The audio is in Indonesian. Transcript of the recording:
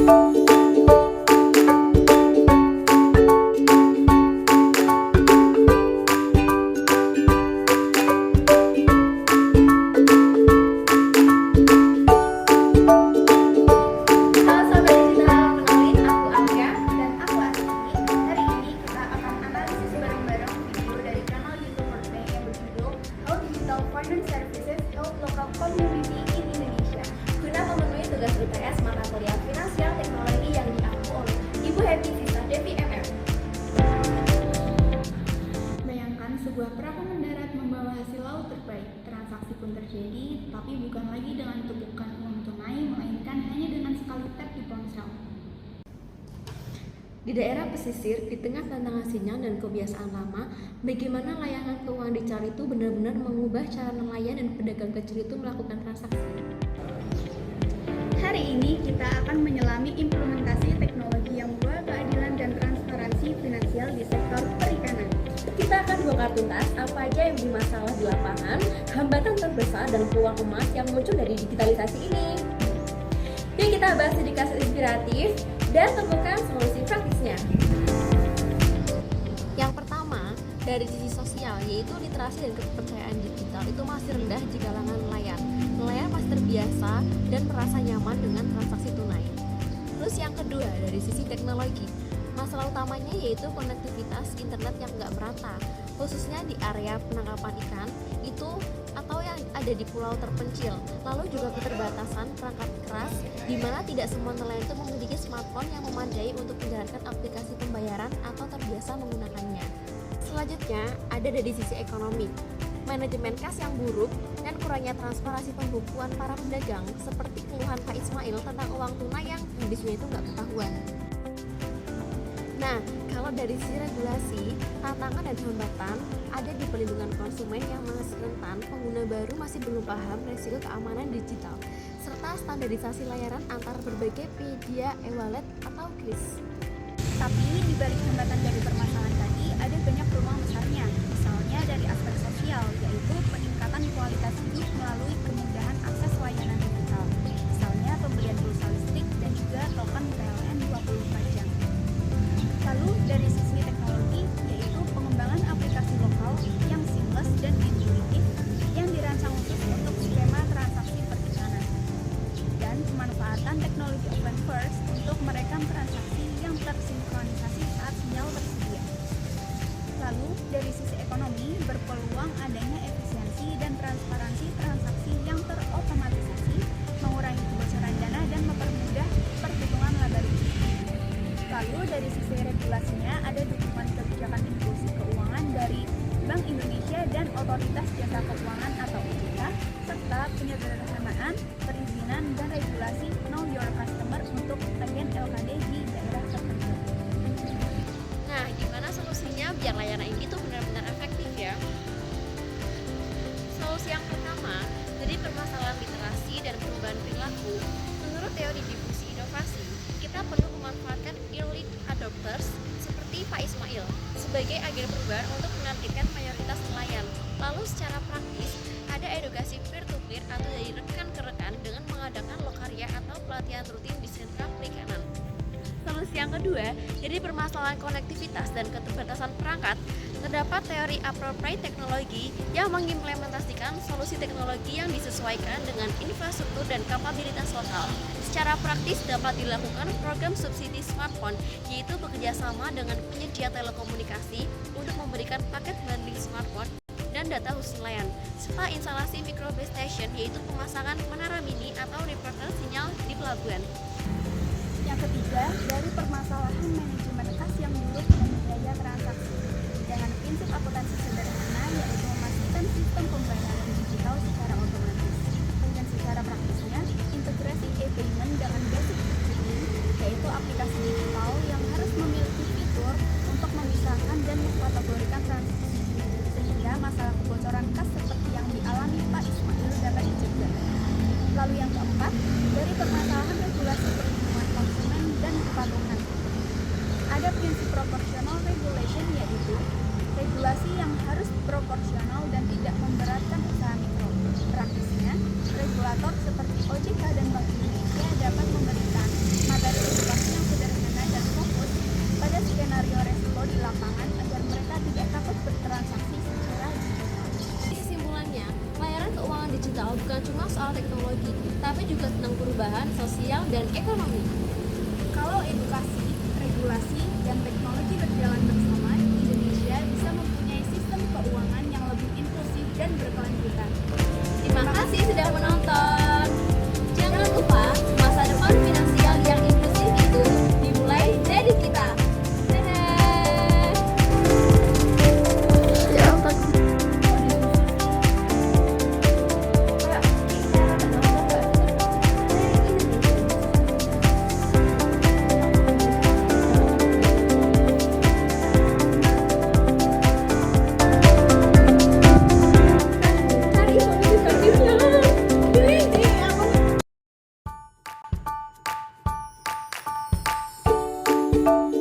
Finance Services Help Local Community in Indonesia guna memenuhi tugas UTS mata kuliah finansial teknologi yang diampu oleh Ibu Happy Sista Devi MM. Bayangkan sebuah perahu mendarat membawa hasil laut terbaik. Transaksi pun terjadi, tapi bukan lagi dengan tumpukan uang tunai, melainkan hanya dengan sekali tap di ponsel. Di daerah pesisir, di tengah tantangan sinyal dan kebiasaan lama, bagaimana layanan keuangan digital itu benar-benar mengubah cara nelayan dan pedagang kecil itu melakukan transaksi. Hari ini kita akan menyelami implementasi teknologi yang membawa keadilan dan transparansi finansial di sektor perikanan. Kita akan bongkar tuntas apa aja yang menjadi masalah di lapangan, hambatan terbesar dan peluang emas yang muncul dari digitalisasi ini. Yuk kita bahas sedikit inspiratif dan temukan solusi praktisnya. Yang pertama, dari sisi sosial, yaitu literasi dan kepercayaan digital itu masih rendah di kalangan nelayan. Nelayan masih terbiasa dan merasa nyaman dengan transaksi tunai. Terus yang kedua, dari sisi teknologi, masalah utamanya yaitu konektivitas internet yang nggak merata, khususnya di area penangkapan ikan itu atau yang ada di pulau terpencil. Lalu juga keterbatasan perangkat keras, di mana tidak semua nelayan itu memiliki smartphone yang memadai untuk menjalankan aplikasi pembayaran atau terbiasa menggunakannya. Selanjutnya, ada dari sisi ekonomi. Manajemen kas yang buruk dan kurangnya transparansi pembukuan para pedagang, seperti keluhan Pak Ismail tentang uang tunai yang habisnya itu nggak ketahuan. Nah, kalau dari sisi regulasi, tantangan dan hambatan ada di perlindungan konsumen yang masih rentan, pengguna baru masih belum paham risiko keamanan digital, serta standarisasi layanan antar berbagai media e-wallet atau kris. Tapi di balik hambatan dari permasalahan tadi, ada banyak peluang besarnya. Misalnya dari aspek sosial, yaitu peningkatan kualitas hidup melalui kemudahan akses layanan digital. Misalnya pembelian pulsa listrik dan juga token PLN 24 jam. Lalu dari sisi teknologi, yaitu pengembangan aplikasi lokal yang seamless dan intuitif yang dirancang khusus untuk skema transaksi perikanan. Dan pemanfaatan teknologi open first untuk merekam transaksi yang tersinkronisasi saat sinyal tersedia. Lalu dari sisi ekonomi, berpeluang adanya efisiensi dan transparansi transaksi yang terotomatisasi, mengurangi kebocoran dana dan mempermudah perhitungan laba rugi. Lalu dari sisi regulasinya, ada dukungan kebijakan inklusi keuangan dari Bank Indonesia dan Otoritas Jasa Keuangan atau OJK, serta penyederhanaan, perizinan, dan regulasi Know Your Customer untuk agen LKD di daerah terpencil. Nah, gimana solusinya biar layanan ini tuh benar-benar efektif ya? Solusi yang pertama, dari permasalahan literasi dan perubahan perilaku, menurut teori difusi inovasi, kita perlu memanfaatkan early adopters seperti Pak Ismail sebagai agen perubahan untuk menargetkan mayoritas nelayan. Lalu secara praktis, ada edukasi peer-to-peer atau dari rekan ke rekan dengan mengadakan lokarya atau pelatihan rutin di sentra perikanan. Solusi yang kedua, dari permasalahan konektivitas dan keterbatasan perangkat, terdapat teori appropriate teknologi yang mengimplementasikan solusi teknologi yang disesuaikan dengan infrastruktur dan kapabilitas lokal. Secara praktis dapat dilakukan program subsidi smartphone, yaitu bekerjasama dengan penyedia telekomunikasi untuk memberikan paket bundling smartphone dan data khusus nelayan, serta instalasi micro base station, yaitu pemasangan menara mini atau reporter sinyal di pelabuhan. Yang ketiga, dari permasalahan manajemen kas yang buruk dan biaya transaksi. Dengan prinsip akuntansi sederhana, yaitu memastikan sistem pembayaran digital secara otomatis. Dan secara praktisnya, integrasi e-payment dengan basic budgeting, yaitu aplikasi digital yang harus memiliki fitur untuk memisahkan dan mengkategorikan transaksi, sehingga masalah kebocoran kas seperti yang dialami Pak Ismail dapat dicegah. Lalu yang keempat, dari permasalahan regulasi perlindungan konsumen dan kepatuhan. Ada prinsip proportional regulation, yaitu regulasi yang harus proporsional dan tidak memberatkan usaha mikro. Praktisnya, regulator seperti OJK dan Bank Indonesia dapat memberikan materi bukan cuma soal teknologi, tapi juga tentang perubahan sosial dan ekonomi. Kalau edukasi, regulasi, dan teknologi berjalan bersama, Indonesia bisa mempunyai sistem keuangan yang lebih inklusif dan berkelanjutan. Terima kasih sudah menonton. Jangan lupa, masa depan finansial yang inklusif itu dimulai dari kita. Dadah. Ya, apa? Cari